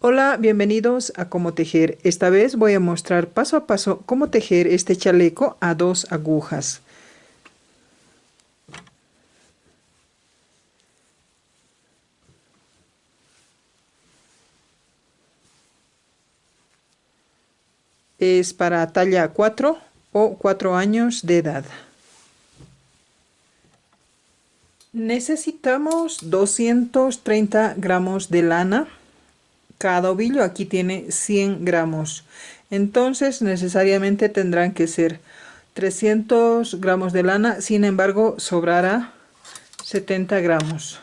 Hola, bienvenidos a Cómo Tejer. Esta vez voy a mostrar paso a paso cómo tejer este chaleco a 2 agujas. Es para talla 4 o 4 años de edad. Necesitamos 230 gramos de lana. Cada ovillo aquí tiene 100 gramos. Entonces necesariamente tendrán que ser 300 gramos de lana. Sin embargo, sobrará 70 gramos.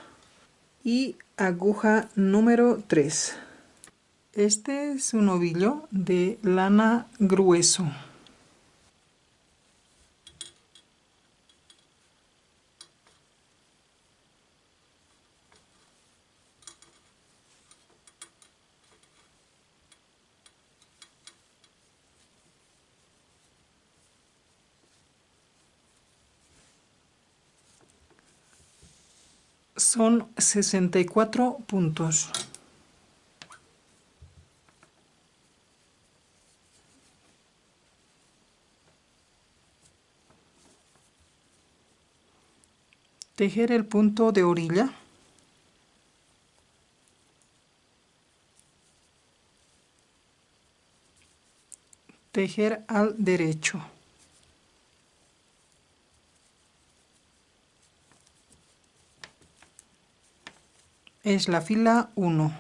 Y aguja número 3. Este es un ovillo de lana grueso. Son 64 puntos. Tejer el punto de orilla. Tejer al derecho. Es la fila 1.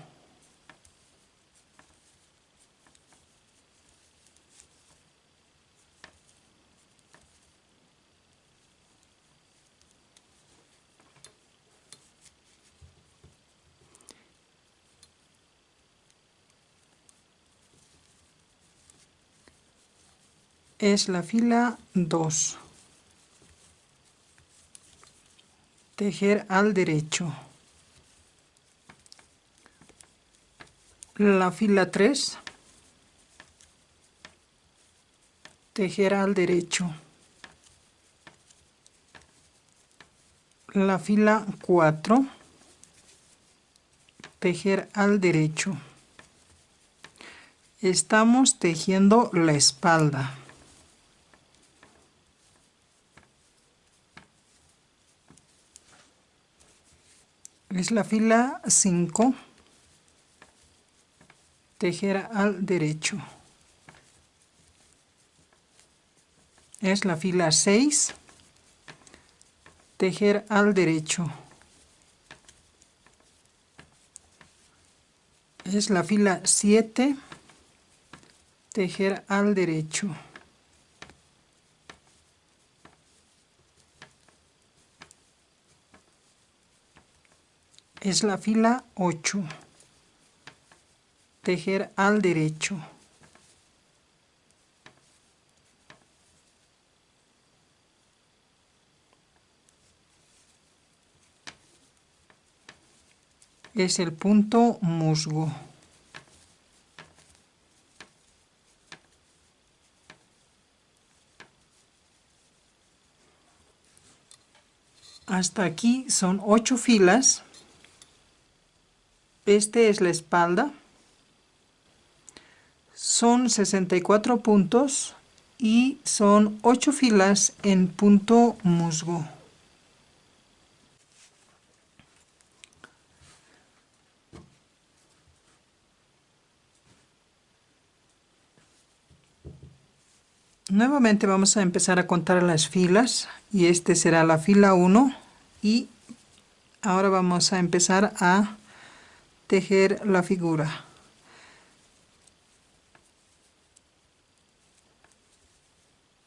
Es la fila 2. Tejer al derecho. La fila 3. Tejer al derecho. La fila 4. Tejer al derecho. Estamos tejiendo la espalda. Es la fila 5. Tejer al derecho. Es la fila 6. Tejer al derecho. Es la fila 7. Tejer al derecho. Es la fila 8. Tejer al derecho. Es el punto musgo. Hasta aquí son 8 filas. Este es la espalda. Son 64 puntos y son 8 filas en punto musgo. Nuevamente vamos a empezar a contar las filas y este será la fila 1 y ahora vamos a empezar a tejer la figura.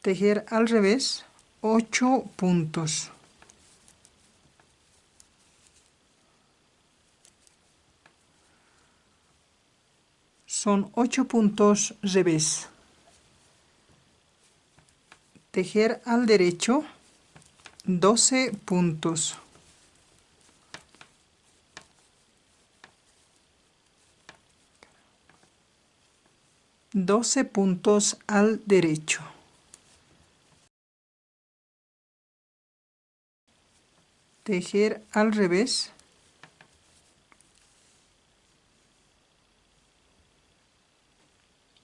Tejer al revés 8 puntos. Son 8 puntos revés. Tejer al derecho 12 puntos. Doce puntos al derecho. Tejer al revés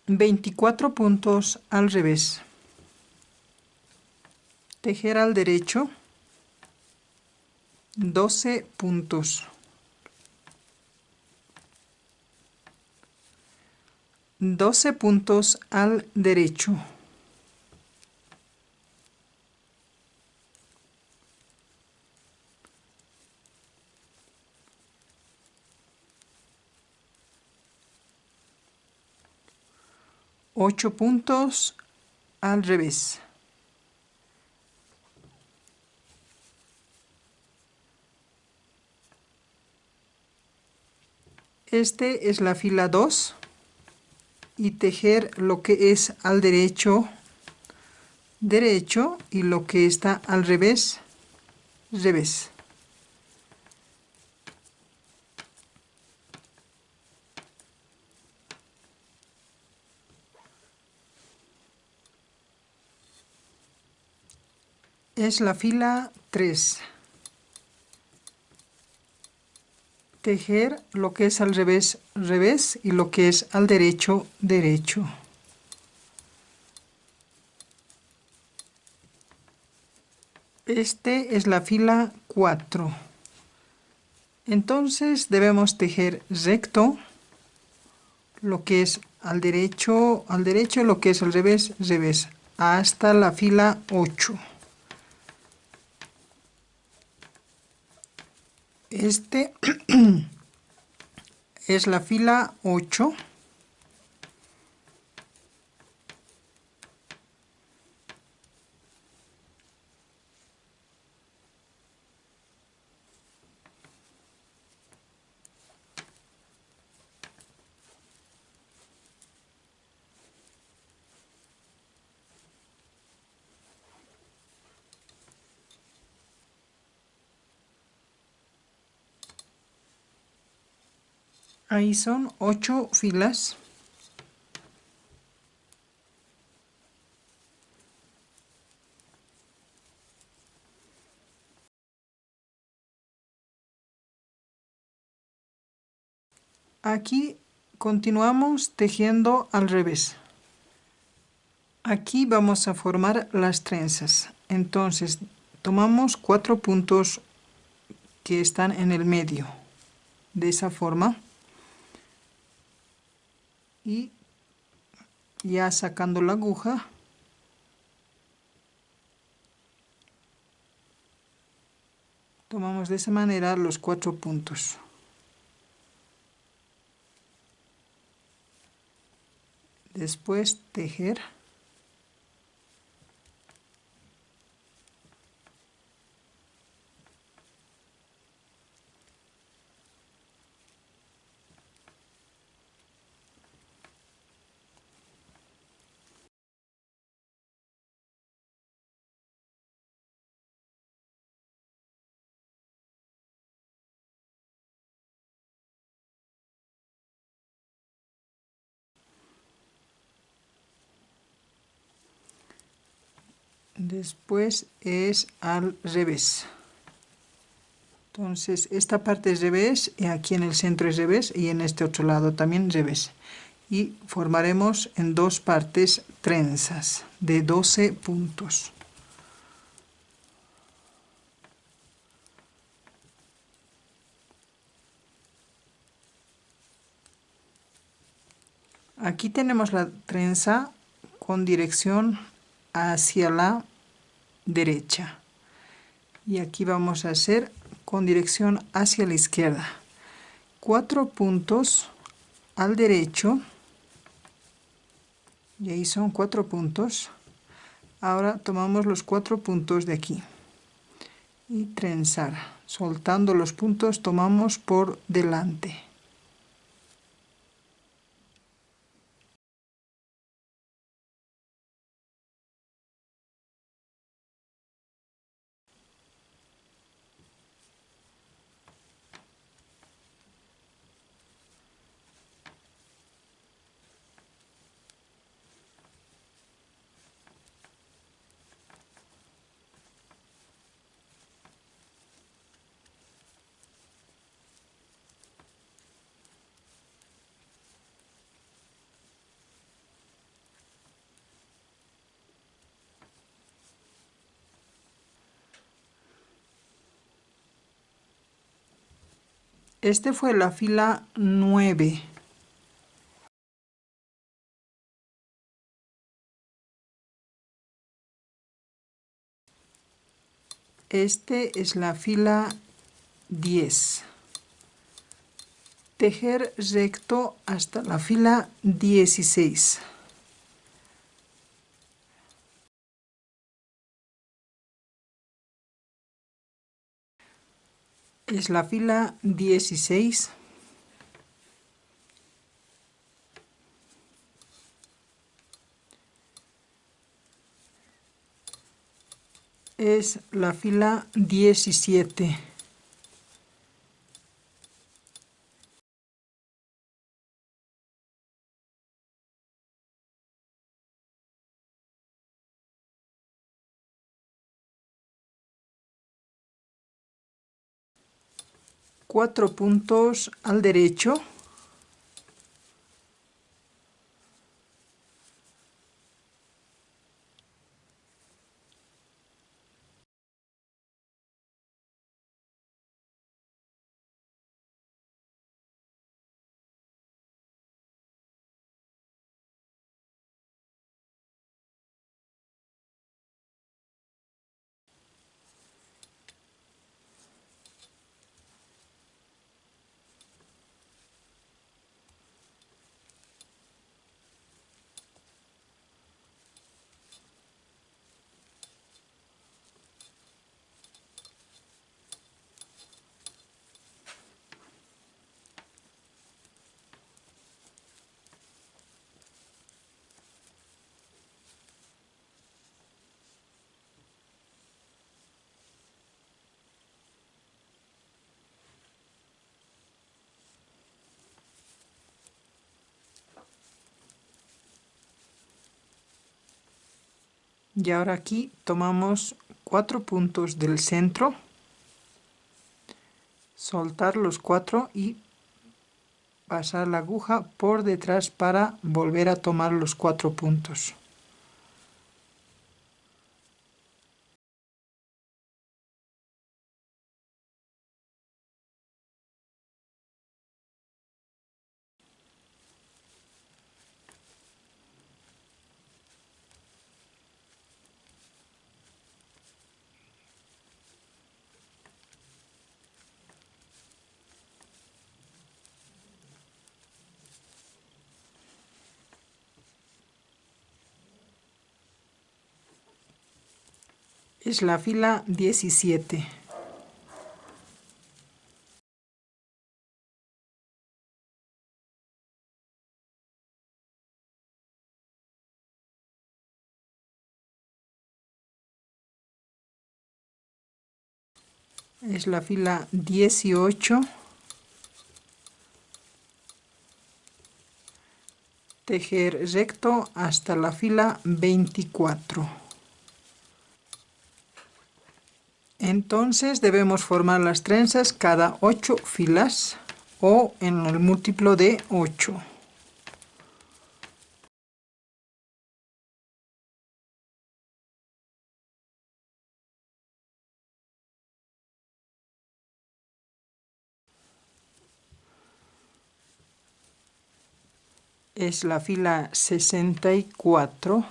24 puntos al revés. Tejer al derecho 12 puntos. 12 puntos al derecho. Ocho puntos al revés. Este es la fila 2 y tejer lo que es al derecho, derecho, y lo que está al revés, revés. Es la fila 3. Tejer lo que es al revés, revés, y lo que es al derecho, derecho. Este es la fila 4. Entonces debemos tejer recto lo que es al derecho, lo que es al revés, revés, hasta la fila 8. Este es la fila 8. Ahí son 8 filas. Aquí continuamos tejiendo al revés. Aquí vamos a formar las trenzas. Entonces tomamos 4 puntos que están en el medio, de esa forma, y ya sacando la aguja tomamos de esa manera los 4 puntos. Después tejer. Después es al revés. Entonces esta parte es revés, y aquí en el centro es revés, y en este otro lado también revés. Y formaremos en dos partes trenzas de 12 puntos. Aquí tenemos la trenza con dirección hacia la derecha. Y aquí vamos a hacer con dirección hacia la izquierda. 4 puntos al derecho. Y ahí son 4 puntos. Ahora tomamos los 4 puntos de aquí. Y trenzar. Soltando los puntos tomamos por delante. Este fue la fila 9. Este es la fila 10. Tejer recto hasta la fila 16. Es la fila 16. Es la fila 17. Cuatro puntos al derecho. Y ahora aquí tomamos 4 puntos del centro, soltar los 4 y pasar la aguja por detrás para volver a tomar los 4 puntos. Es la fila 17. Es la fila 18. Tejer recto hasta la fila 24. Entonces debemos formar las trenzas cada 8 filas o en el múltiplo de 8. Es la fila 64.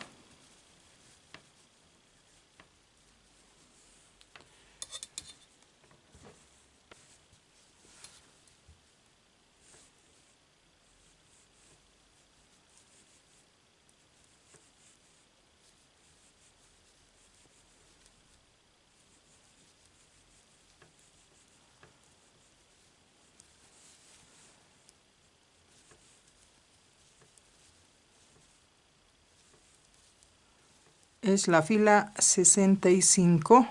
Es la fila 65.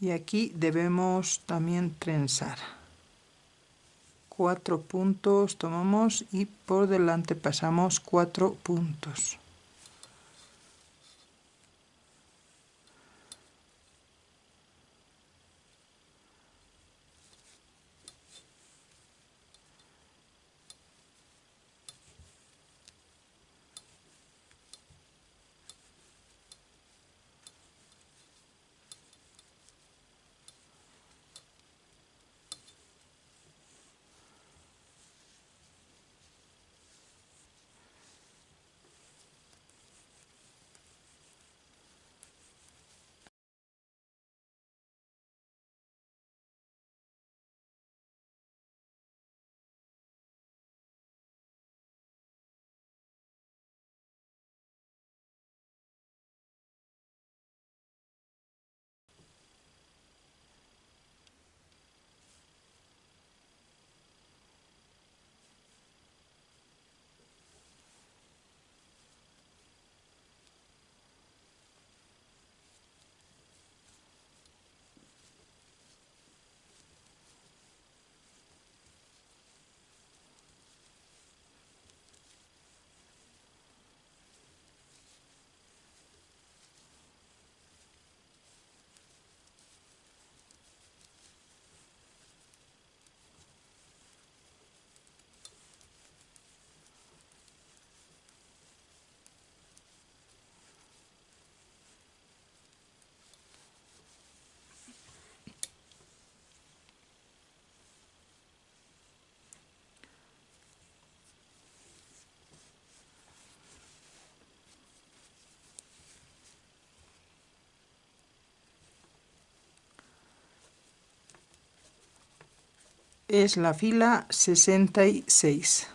Y aquí debemos también trenzar. 4 puntos tomamos y por delante pasamos 4 puntos. es la fila 66.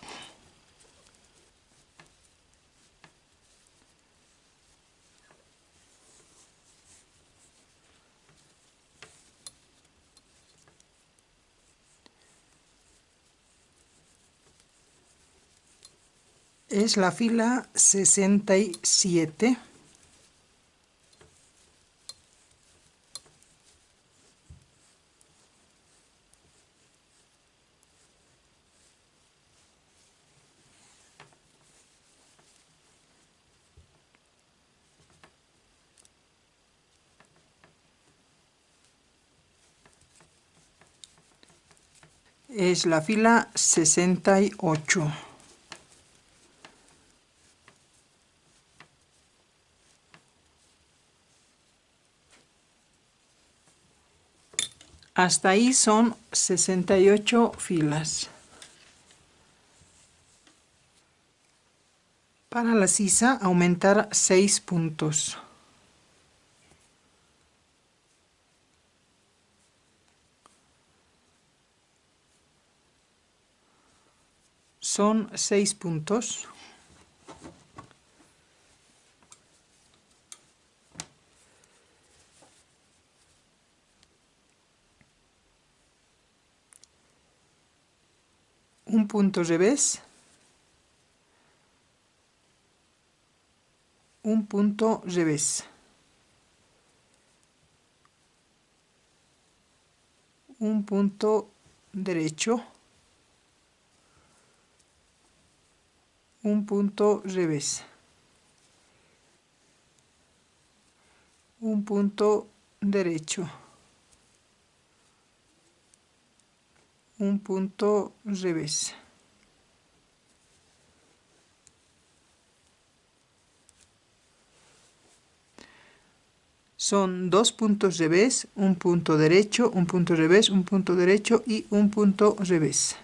Es la fila 67. Es la fila 68. Hasta ahí son 68 filas. Para la sisa, aumentar 6 puntos. Son 6 puntos. Un punto revés. Un punto revés. Un punto derecho. Un punto revés. Un punto derecho. Un punto revés. Son 2 puntos revés, un punto derecho, un punto revés, un punto derecho y un punto revés.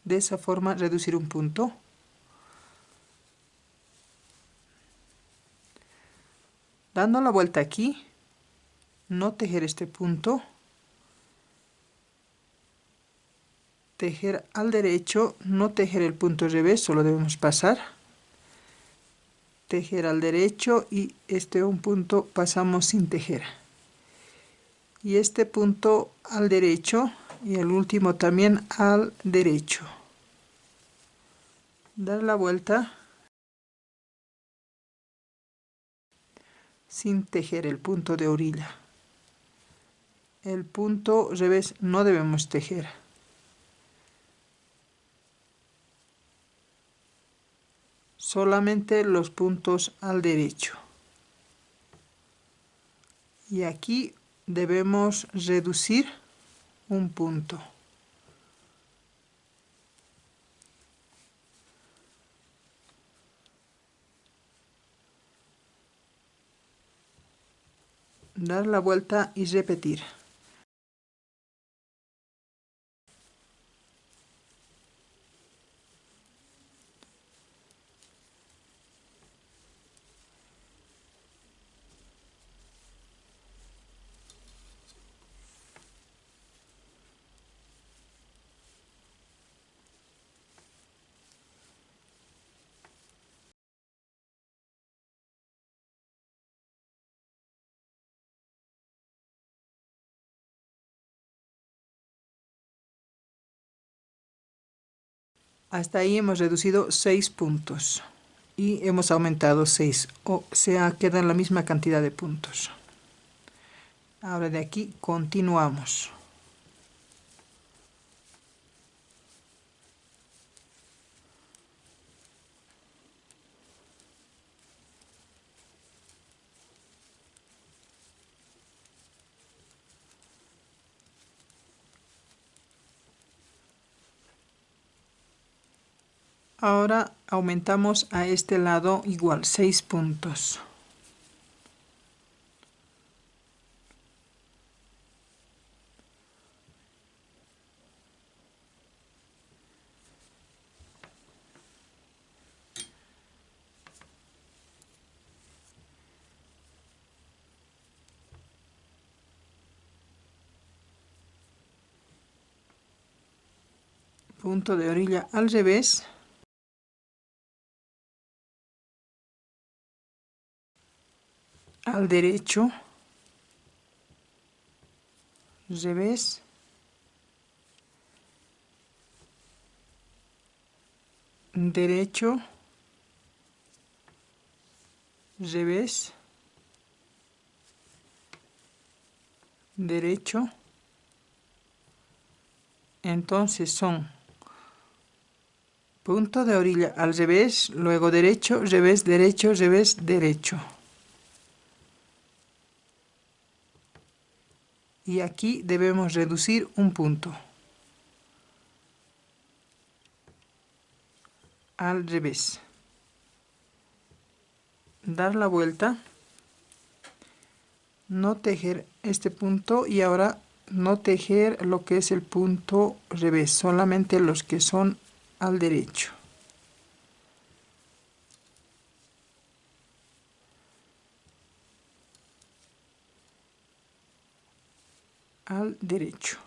De esa forma reducir un punto. Dando la vuelta aquí, no tejer este punto. Tejer al derecho, no tejer el punto revés, solo debemos pasar. Tejer al derecho y un punto pasamos sin tejer. Y este punto al derecho y el último también al derecho. Dar la vuelta sin tejer el punto de orilla. El punto revés no debemos tejer. Solamente los puntos al derecho. Y aquí debemos reducir un punto. Dar la vuelta y repetir. Hasta ahí hemos reducido 6 puntos y hemos aumentado 6, o sea, queda la misma cantidad de puntos. Ahora de aquí continuamos. Ahora aumentamos a este lado igual 6 puntos. punto de orilla al revés, al derecho, revés, derecho, revés, derecho. Entonces son punto de orilla al revés, luego derecho, revés, derecho, revés, derecho. Y aquí debemos reducir un punto al revés. Dar la vuelta, no tejer este punto y ahora no tejer lo que es el punto revés, solamente los que son al derecho. Al derecho.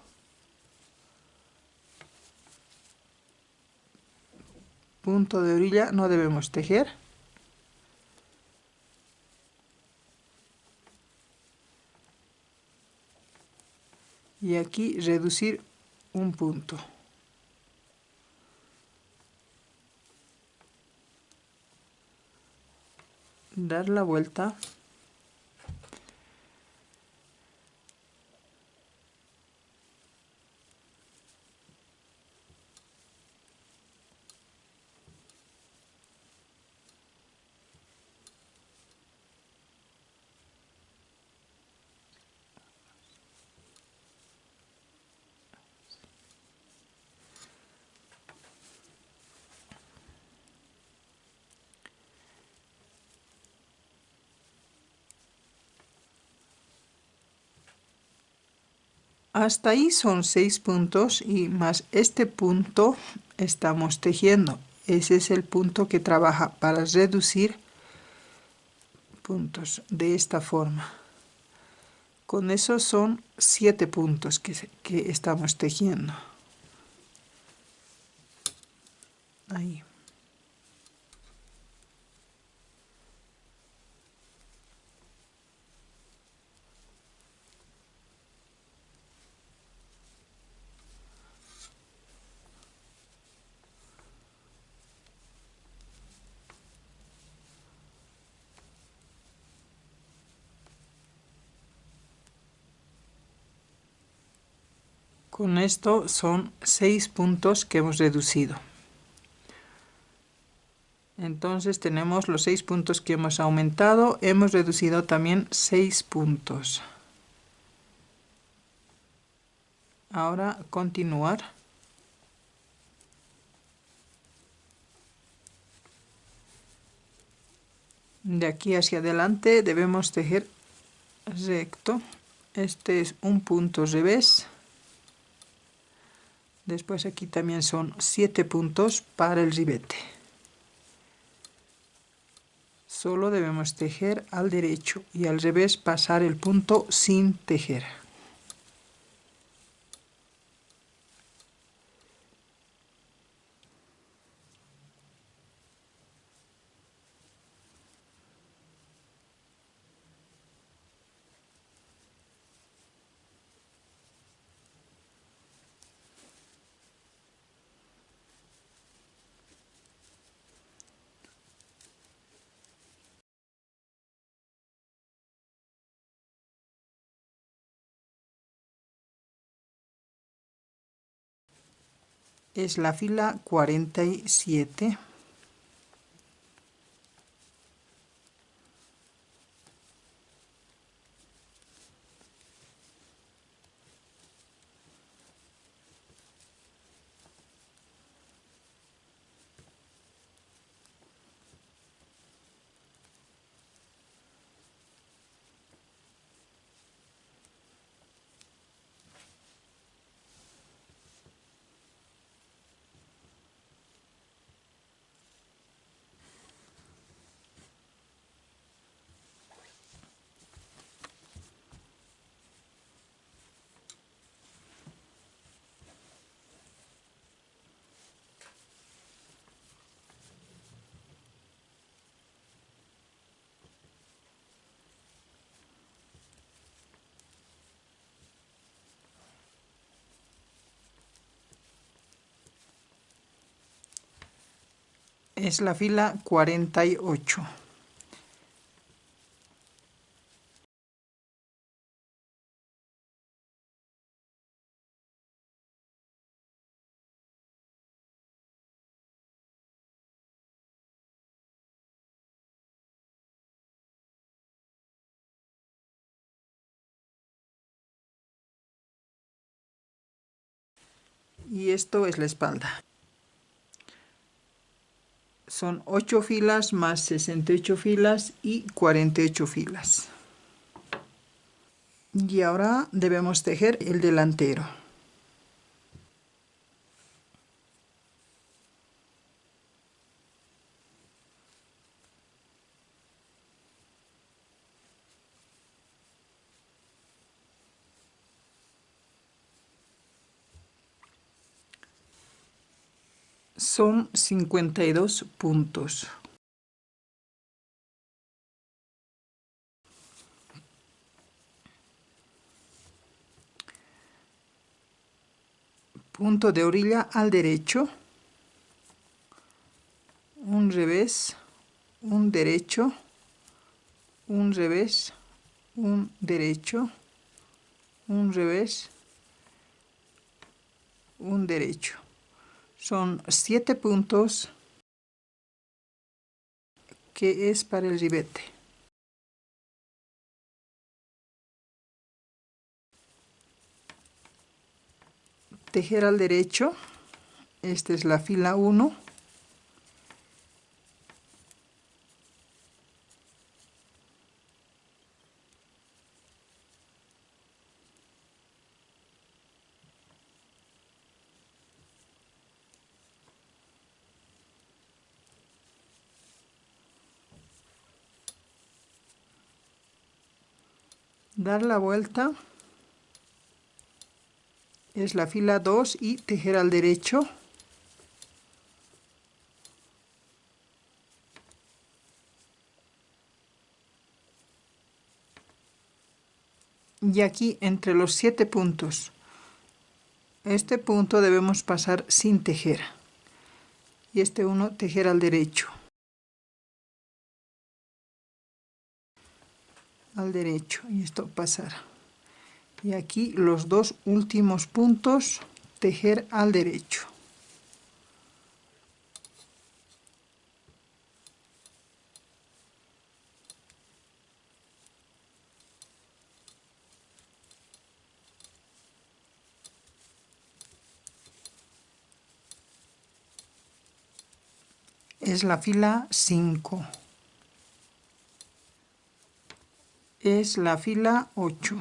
Punto de orilla no debemos tejer. Y aquí reducir un punto. Dar la vuelta. Hasta ahí son 6 puntos y más este punto estamos tejiendo. Ese es el punto que trabaja para reducir puntos de esta forma. Con eso son 7 puntos que estamos tejiendo. Ahí. Con esto son 6 puntos que hemos reducido. Entonces tenemos los 6 puntos que hemos aumentado, hemos reducido también 6 puntos. Ahora continuar. De aquí hacia adelante debemos tejer recto. Este es un punto revés. Después aquí también son 7 puntos para el ribete. Solo debemos tejer al derecho y al revés pasar el punto sin tejer. Es la fila 47. Es la fila 48. Y esto es la espalda. Son 8 filas más 68 filas y 48 filas. Y ahora debemos tejer el delantero. Son 52 puntos. Punto de orilla al derecho, un revés, un derecho, un revés, un derecho, un revés, un derecho. Son 7 puntos que es para el ribete. Tejer al derecho. Esta es la fila 1. Dar la vuelta. Es la fila 2 y tejer al derecho. Y aquí entre los 7 puntos, este punto debemos pasar sin tejer. Y este uno tejer al derecho. Al derecho y esto pasar. Y aquí los 2 últimos puntos tejer al derecho. Es la fila 5. Es la fila 8.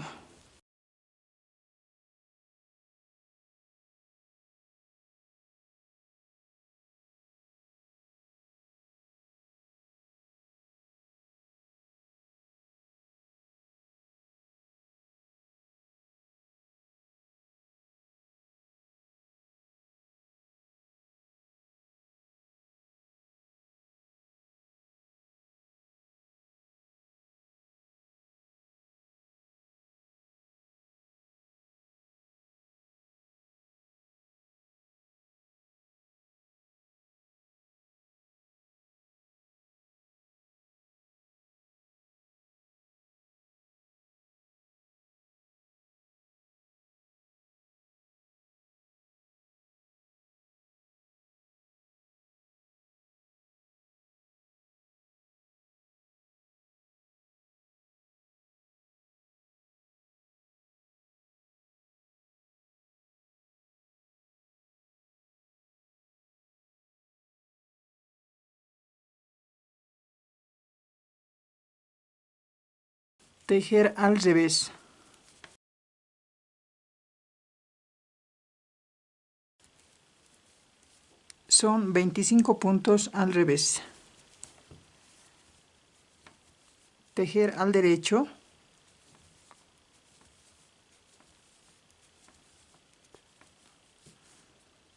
Tejer al revés. Son 25 puntos al revés. Tejer al derecho.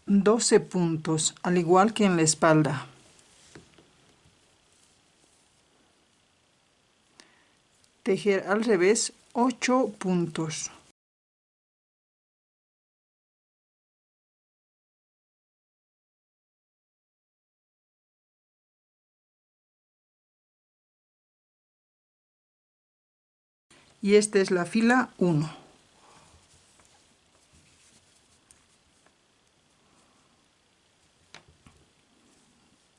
$12 puntos, al igual que en la espalda. Tejer al revés 8 puntos. y esta es la fila 1.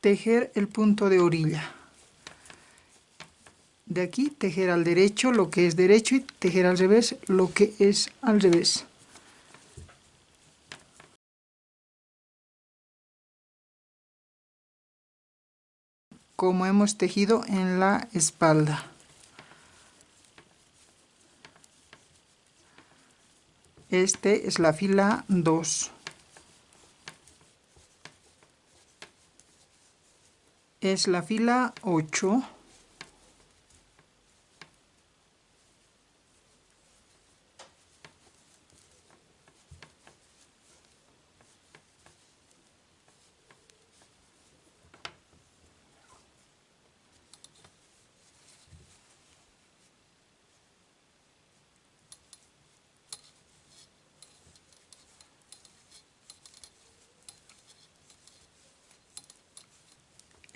Tejer el punto de orilla. De aquí tejer al derecho lo que es derecho y tejer al revés lo que es al revés. Como hemos tejido en la espalda. Este es la fila 2. Es la fila 8.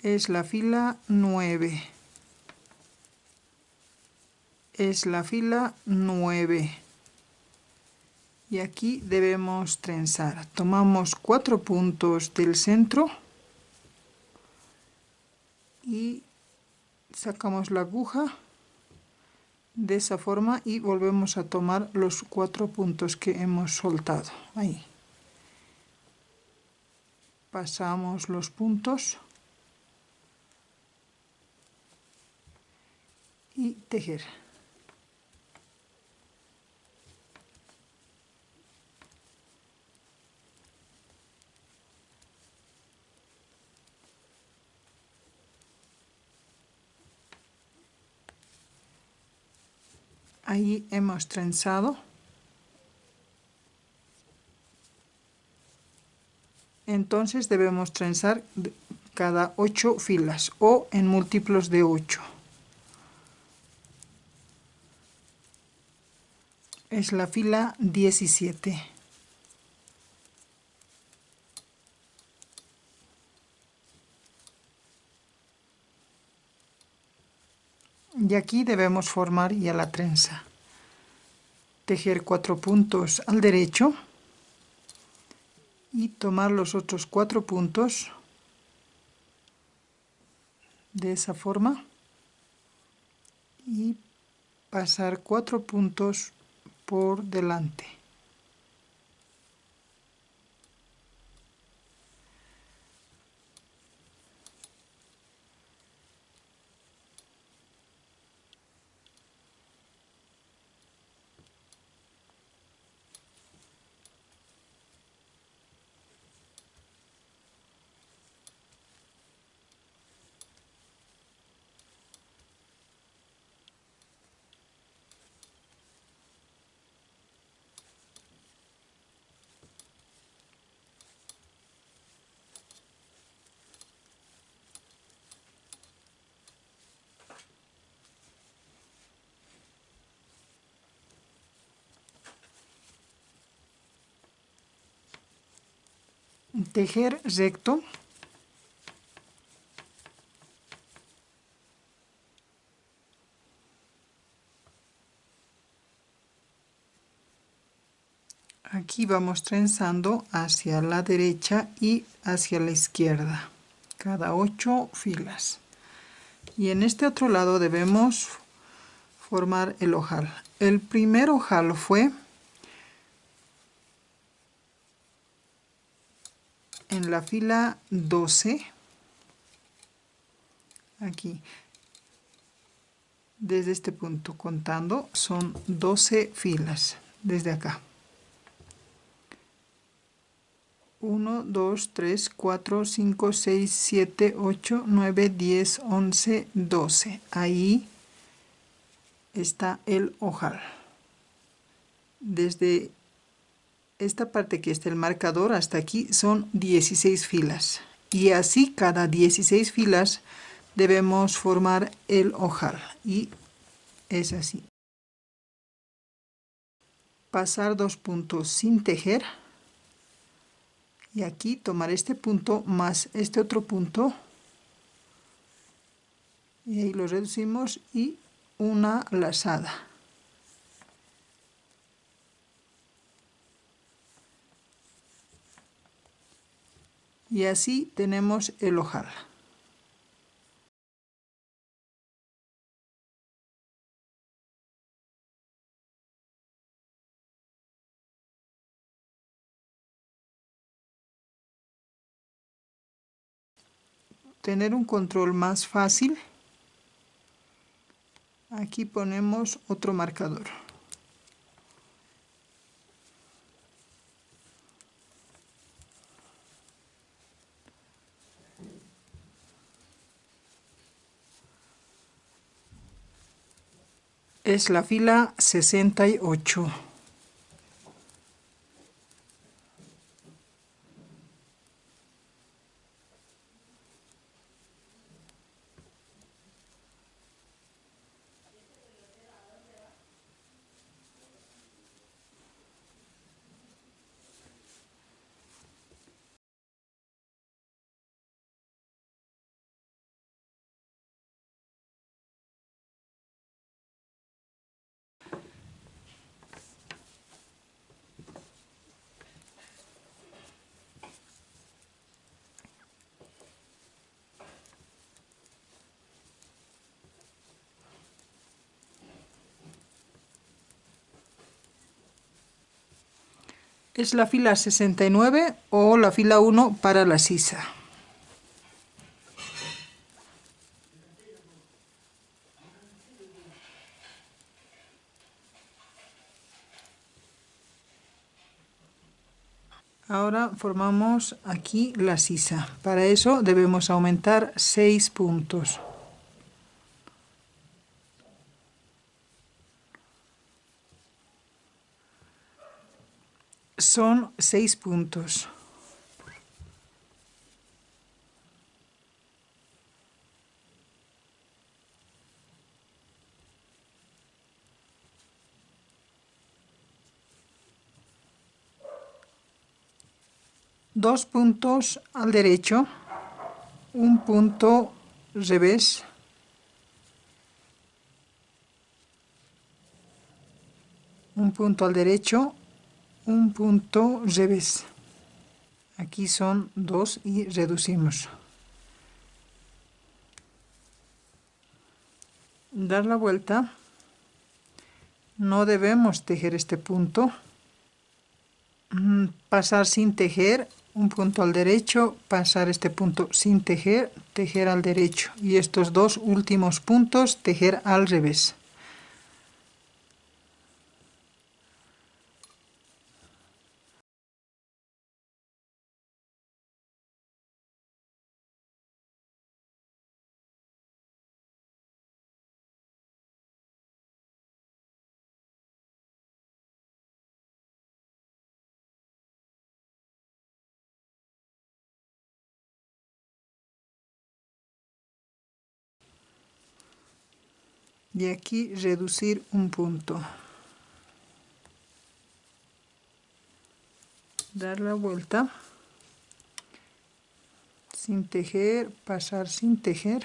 Es la fila 9. Es la fila 9. Y aquí debemos trenzar. Tomamos 4 puntos del centro y sacamos la aguja de esa forma y volvemos a tomar los 4 puntos que hemos soltado. Ahí. Pasamos los puntos y tejer. Ahí hemos trenzado. Entonces debemos trenzar cada 8 filas o en múltiplos de 8. Es la fila 17. Y aquí debemos formar ya la trenza. Tejer 4 puntos al derecho y tomar los otros 4 puntos de esa forma y pasar 4 puntos por delante. Tejer recto. Aquí vamos trenzando hacia la derecha y hacia la izquierda, cada 8 filas. Y en este otro lado debemos formar el ojal. El primer ojal fue en la fila 12, aquí, desde este punto contando, son 12 filas, desde acá. 1, 2, 3, 4, 5, 6, 7, 8, 9, 10, 11, 12. Ahí está el ojal. Desde esta parte que está el marcador hasta aquí son 16 filas. Y así cada 16 filas debemos formar el ojal. Y es así. Pasar 2 puntos sin tejer. Y aquí tomar este punto más este otro punto. Y ahí lo reducimos y una lazada. Y así tenemos el ojal. Tener un control más fácil, aquí ponemos otro marcador. Es la fila 68. Es la fila 69 o la fila 1 para la sisa. Ahora formamos aquí la sisa. Para eso debemos aumentar 6 puntos. Son 6 puntos. Dos puntos al derecho, un punto revés, un punto al derecho, un punto revés. Aquí son 2 y reducimos. Dar la vuelta. No debemos tejer este punto. Pasar sin tejer, un punto al derecho, pasar este punto sin tejer, tejer al derecho. Y estos dos últimos puntos, tejer al revés. Y aquí reducir un punto. Dar la vuelta. Sin tejer, pasar sin tejer.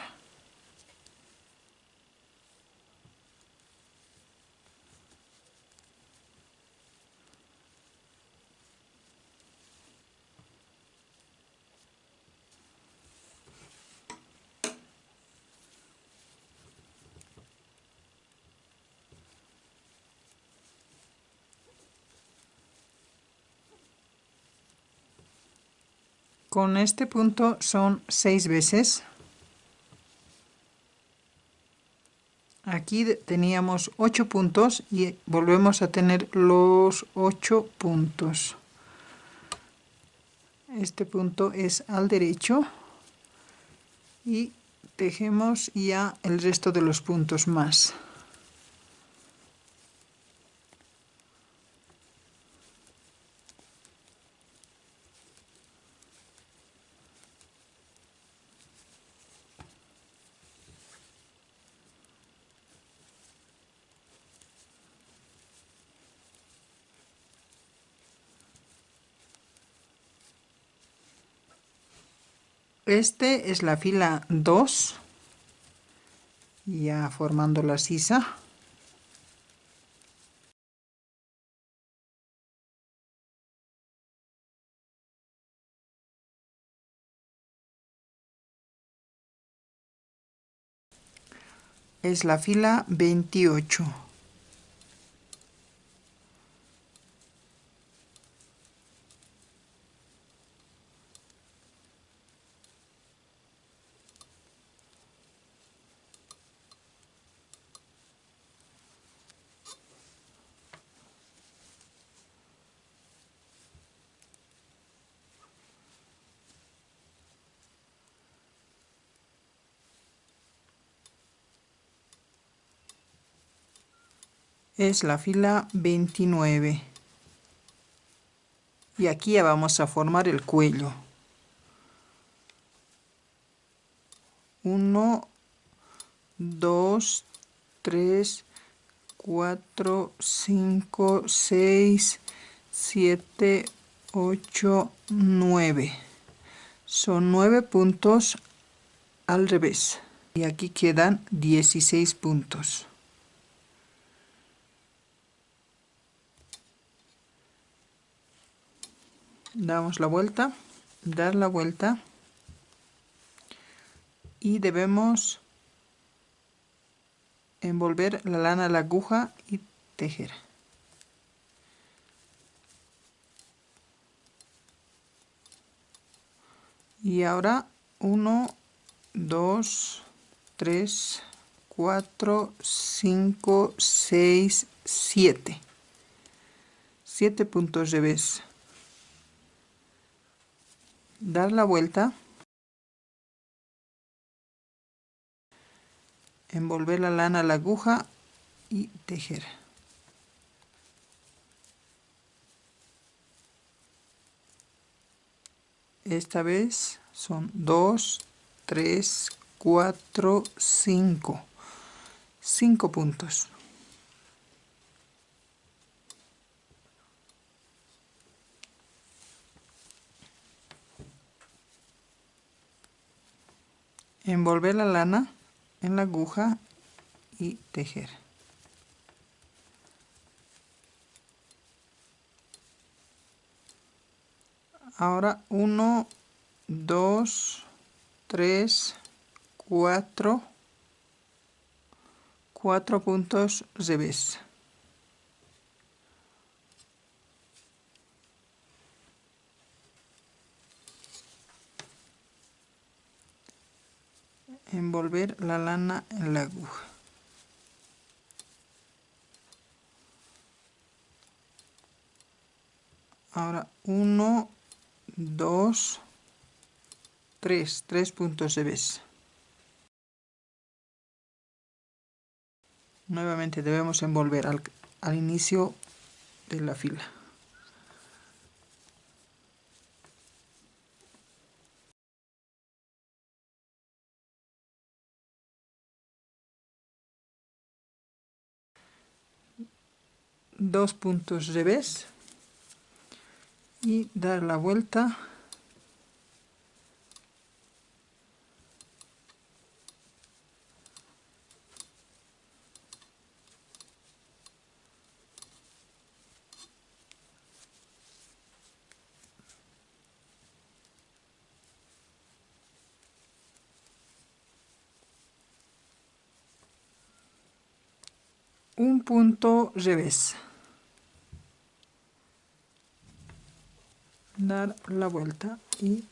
Con este punto son 6 veces. Aquí teníamos 8 puntos y volvemos a tener los 8 puntos. Este punto es al derecho y tejemos ya el resto de los puntos más. Este es la fila 2, ya formando la sisa. es la fila 28. Es la fila 29. Y aquí ya vamos a formar el cuello. 1, 2, 3, 4, 5, 6, 7, 8, 9. Son 9 puntos al revés. Y aquí quedan 16 puntos. Damos la vuelta, dar la vuelta y debemos envolver la lana a la aguja y tejer. Y ahora 1, 2, 3, 4, 5, 6, 7. 7 puntos revés. Dar la vuelta, envolver la lana a la aguja y tejer. Esta vez son 2, 3, 4, 5. 5 puntos. Envolver la lana en la aguja y tejer. Ahora 1, 2, 3, 4. 4 puntos revés. Envolver la lana en la aguja. Ahora 1, 2, 3. 3 puntos revés. Nuevamente debemos envolver al inicio de la fila. Dos puntos revés y dar la vuelta. Un punto revés. Dar la vuelta y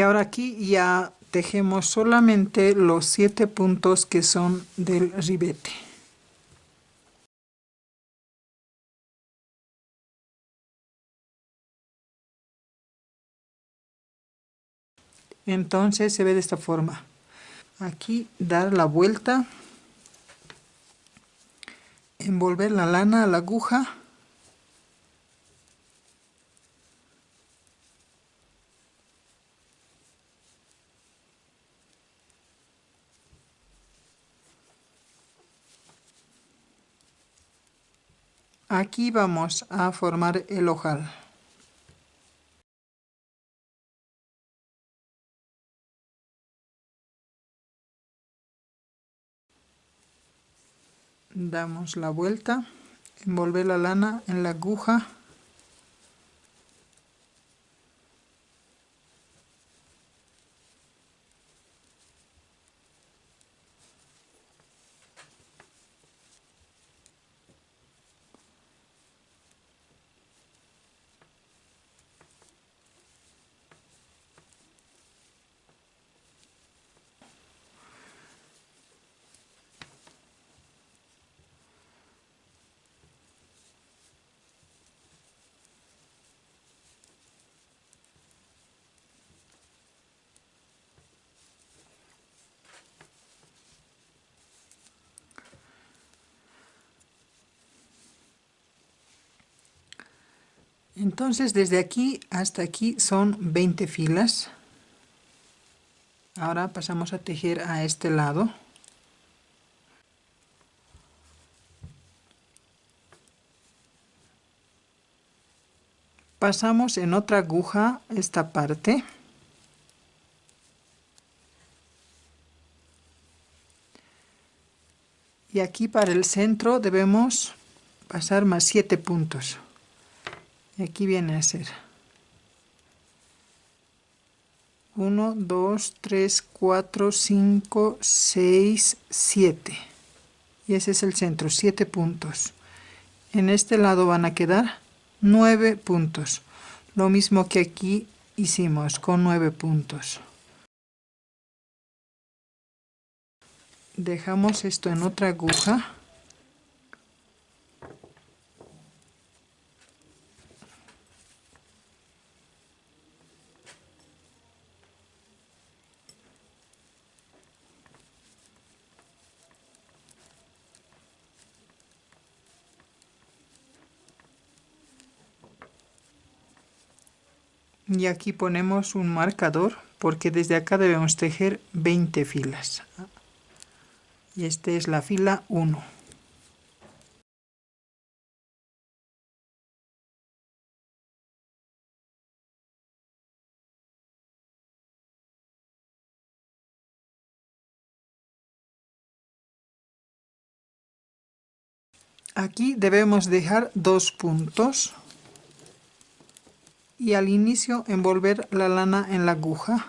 ahora aquí ya tejemos solamente los 7 puntos que son del ribete. Entonces se ve de esta forma. Aquí dar la vuelta, envolver la lana a la aguja Aquí vamos a formar el ojal. Damos la vuelta, envolver la lana en la aguja Entonces desde aquí hasta aquí son 20 filas. Ahora pasamos a tejer a este lado. Pasamos en otra aguja esta parte. Y aquí para el centro debemos pasar más 7 puntos. Y aquí viene a ser 1, 2, 3, 4, 5, 6, 7. Y ese es el centro, 7 puntos. En este lado van a quedar 9 puntos. Lo mismo que aquí hicimos con 9 puntos. Dejamos esto en otra aguja. Y aquí ponemos un marcador porque desde acá debemos tejer 20 filas. Y esta es la fila 1. Aquí debemos dejar 2 puntos. Y al inicio envolver la lana en la aguja.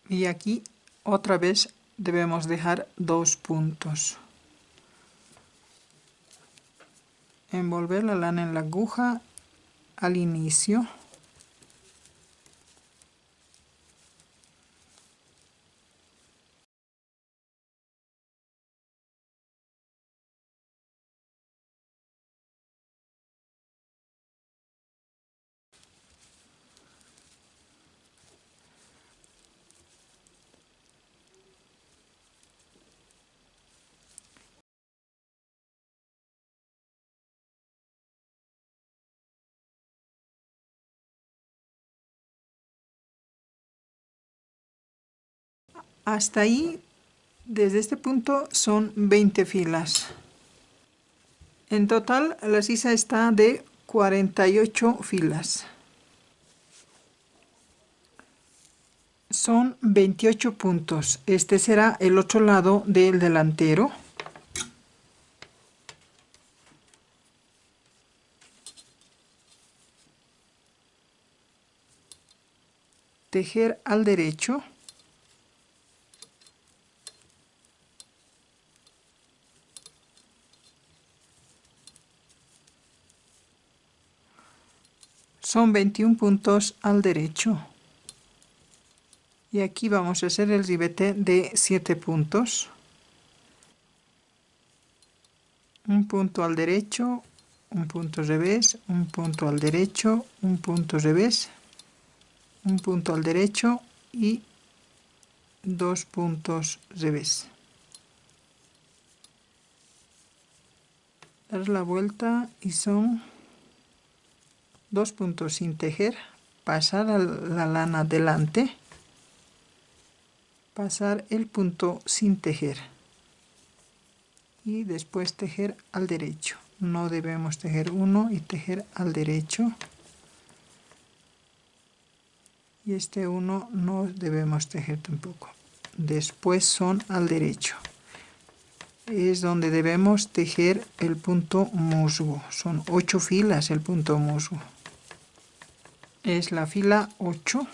Y aquí otra vez debemos dejar 2 puntos. Envolver la lana en la aguja al inicio. Hasta ahí, desde este punto, son 20 filas. En total, la sisa está de 48 filas. Son 28 puntos. Este será el otro lado del delantero. Tejer al derecho. Son 21 puntos al derecho. Y aquí vamos a hacer el ribete de 7 puntos. Un punto al derecho, un punto revés, un punto al derecho, un punto revés, un punto al derecho y 2 puntos revés. Dar la vuelta y son 2 puntos sin tejer pasar la lana delante, pasar el punto sin tejer y después tejer al derecho. No debemos tejer uno y tejer al derecho, y este uno no debemos tejer tampoco. Después son al derecho, es donde debemos tejer el punto musgo. Son 8 filas el punto musgo, es la fila 8.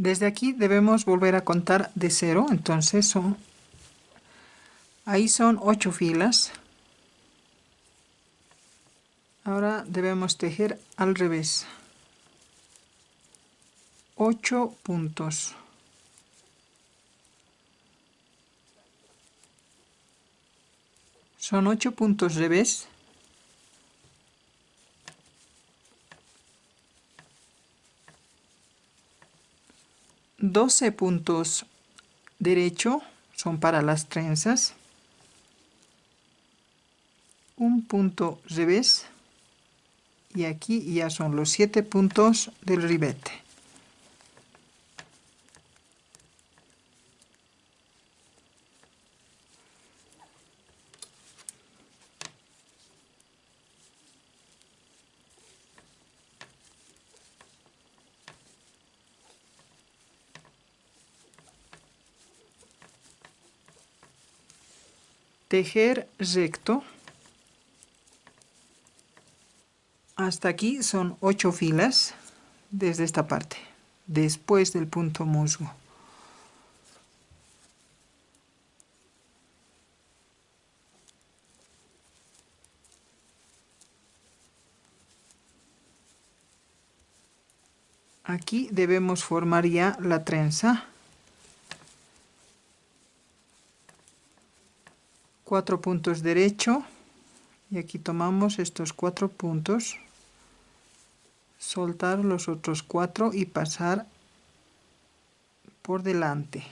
Desde aquí debemos volver a contar de 0, entonces ahí son 8 filas. Ahora debemos tejer al revés. 8 puntos. Son 8 puntos revés. 12 puntos derecho, son para las trenzas. Un punto revés. Y aquí ya son los 7 puntos del ribete. Tejer recto. Hasta aquí son 8 filas desde esta parte, después del punto musgo. Aquí debemos formar ya la trenza. 4 puntos derecho, y aquí tomamos estos 4 puntos, soltar los otros 4 y pasar por delante.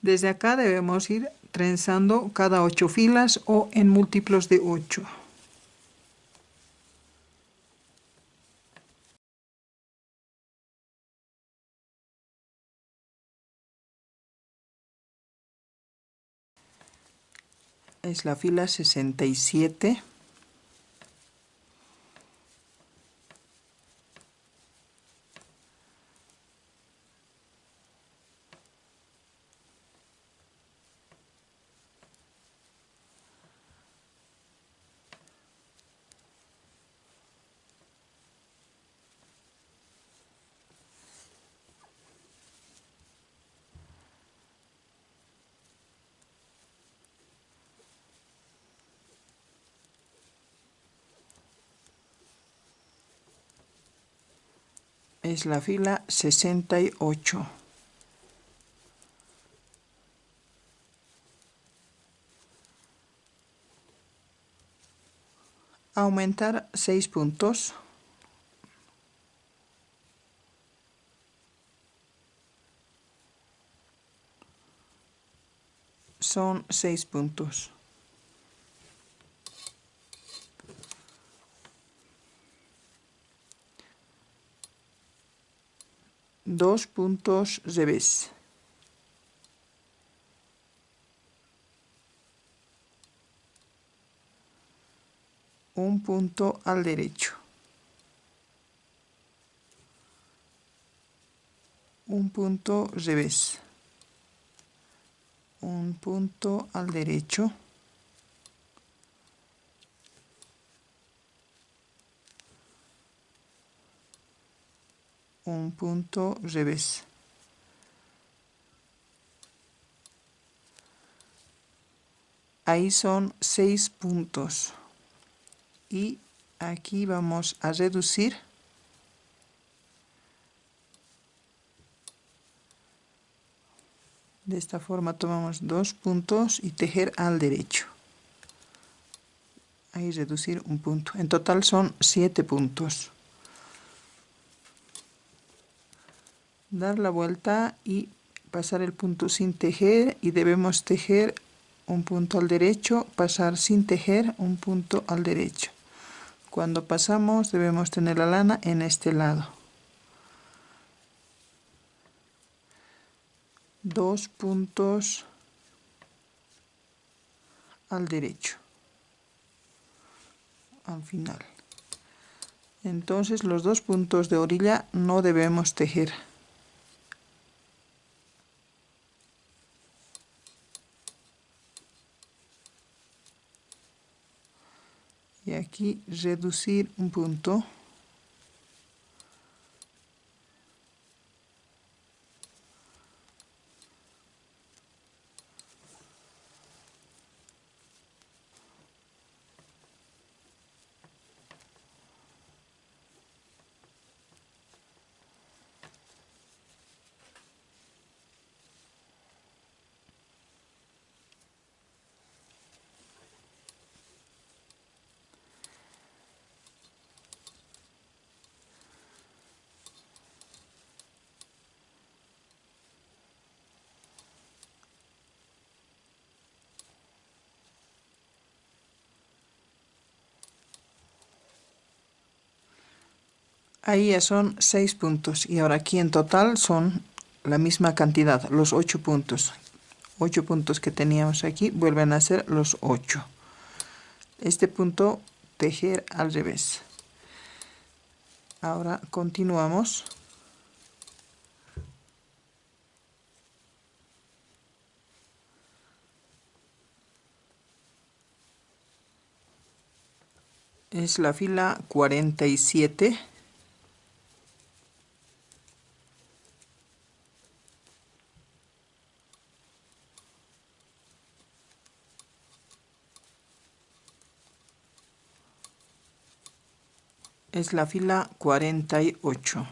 Desde acá debemos ir trenzando cada 8 filas o en múltiplos de 8. Es la fila 67. Es la fila 68. Aumentar 6 puntos. Son 6 puntos. 2 puntos revés. Un punto al derecho. un punto revés, un punto al derecho, un punto revés. Ahí son 6 puntos y aquí vamos a reducir de esta forma. Tomamos 2 puntos y tejer al derecho. Ahí reducir un punto. En total son 7 puntos. Dar la vuelta y pasar el punto sin tejer, y debemos tejer un punto al derecho, pasar sin tejer un punto al derecho. Cuando pasamos debemos tener la lana en este lado. 2 puntos al derecho al final. Entonces los 2 puntos de orilla no debemos tejer. Y aquí reducir un punto. Ahí ya son 6 puntos y ahora aquí en total son la misma cantidad, los 8 puntos. 8 puntos que teníamos aquí vuelven a ser los 8. Este punto tejer al revés. Ahora continuamos. Es la fila 47. Es la fila 48.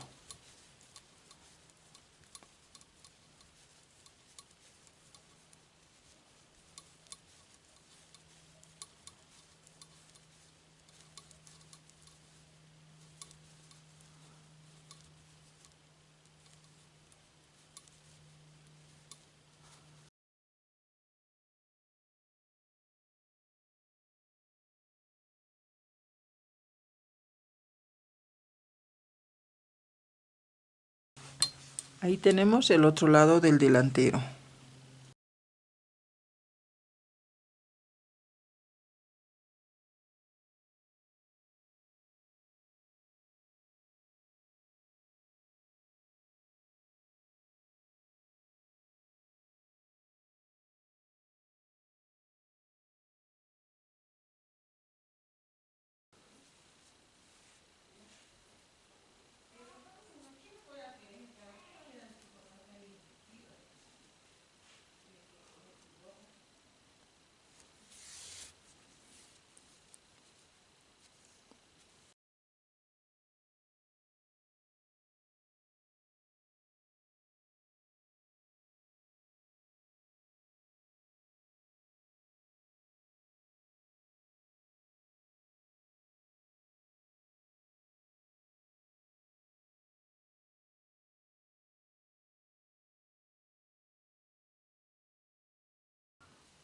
Ahí tenemos el otro lado del delantero.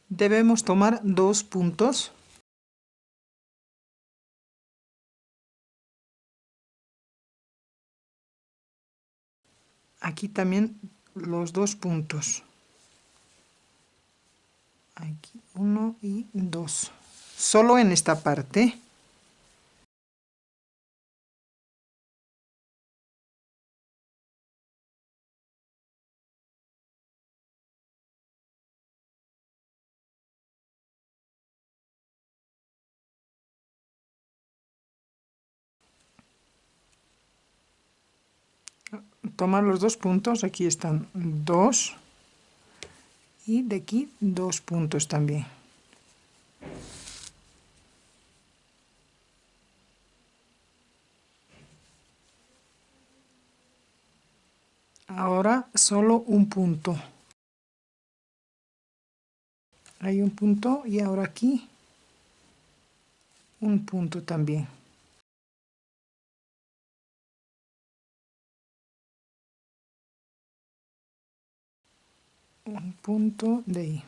Debemos tomar 2 puntos. Aquí también los 2 puntos. Aquí 1 y 2. Solo en esta parte. tomar los 2 puntos, aquí están 2 y de aquí 2 puntos también. Ahora solo un punto. Hay un punto y ahora aquí un punto también. Un punto de ahí.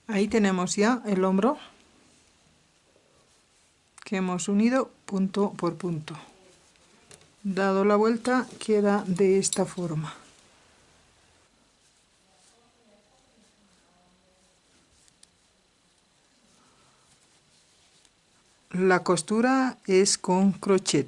Ahí tenemos ya el hombro que hemos unido punto por punto. Dado la vuelta queda de esta forma. La costura es con crochet.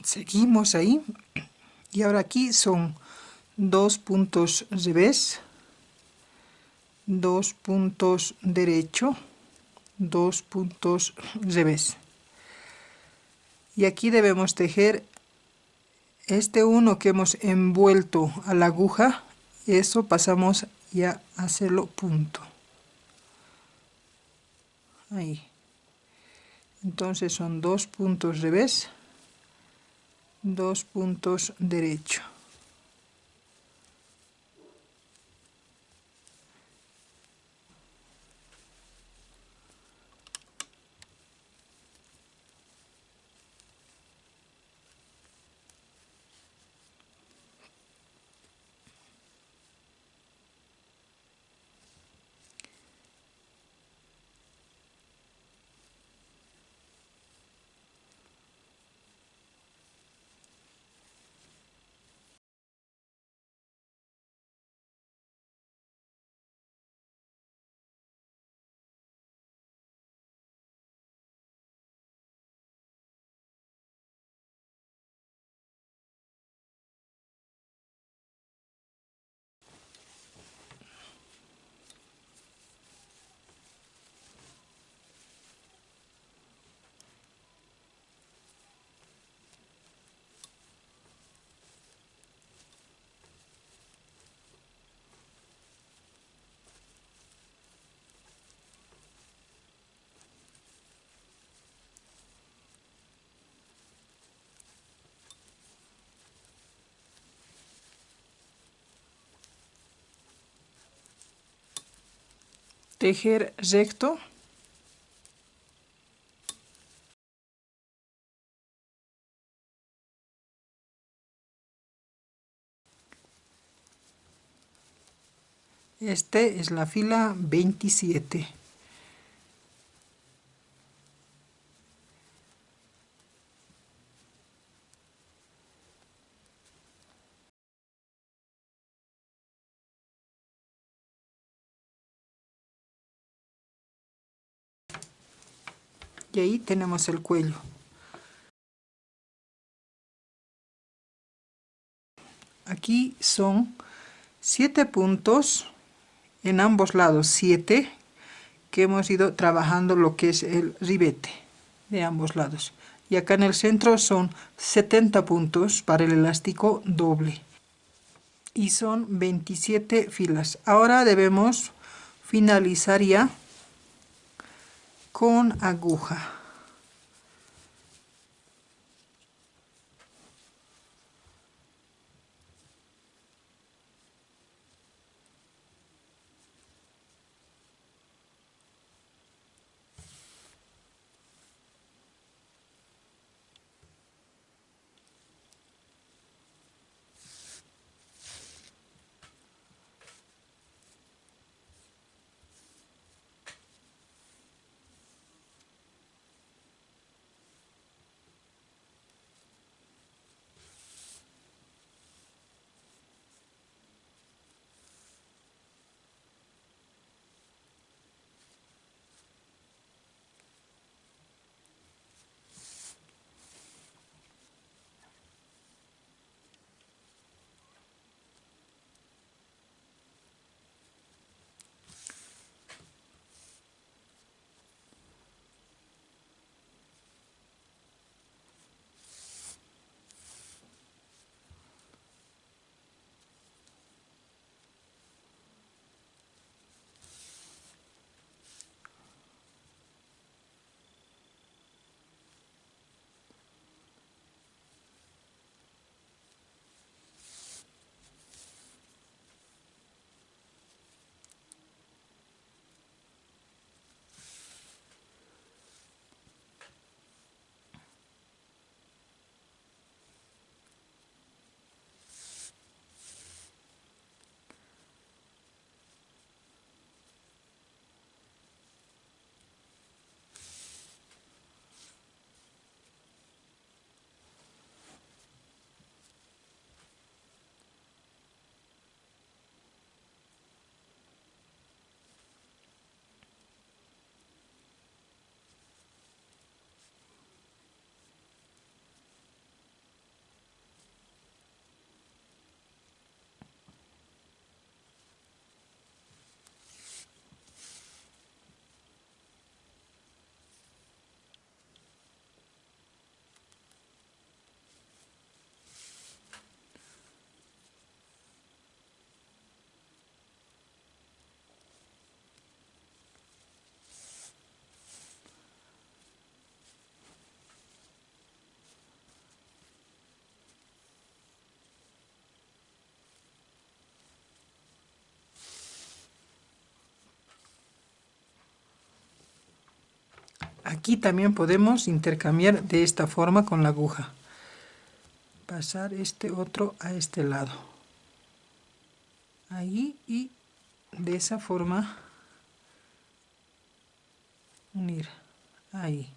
Seguimos ahí y ahora aquí son 2 puntos revés, 2 puntos derecho, 2 puntos revés, y aquí debemos tejer este uno que hemos envuelto a la aguja. Eso pasamos ya a hacerlo punto ahí. Entonces son 2 puntos revés, 2 puntos derecho. Tejer recto, este es la fila 27. Y ahí tenemos el cuello. Aquí son 7 puntos en ambos lados, 7 que hemos ido trabajando lo que es el ribete de ambos lados. y acá en el centro son 70 puntos para el elástico doble y son 27 filas. Ahora debemos finalizar ya con aguja. Aquí también podemos intercambiar de esta forma con la aguja. Pasar este otro a este lado. Ahí y de esa forma unir. Ahí.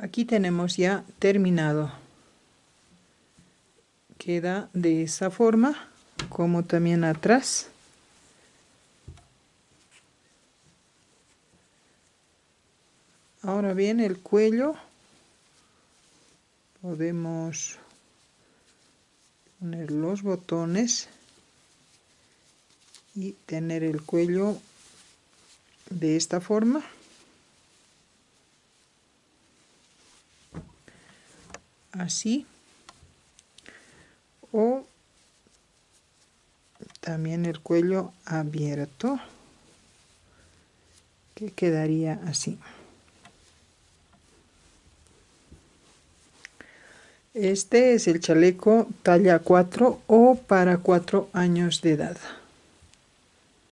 Aquí tenemos ya terminado. Queda de esa forma, como también atrás. Ahora bien, el cuello podemos poner los botones y tener el cuello de esta forma. Así. O también el cuello abierto, que quedaría así. Este es el chaleco talla 4 o para 4 años de edad.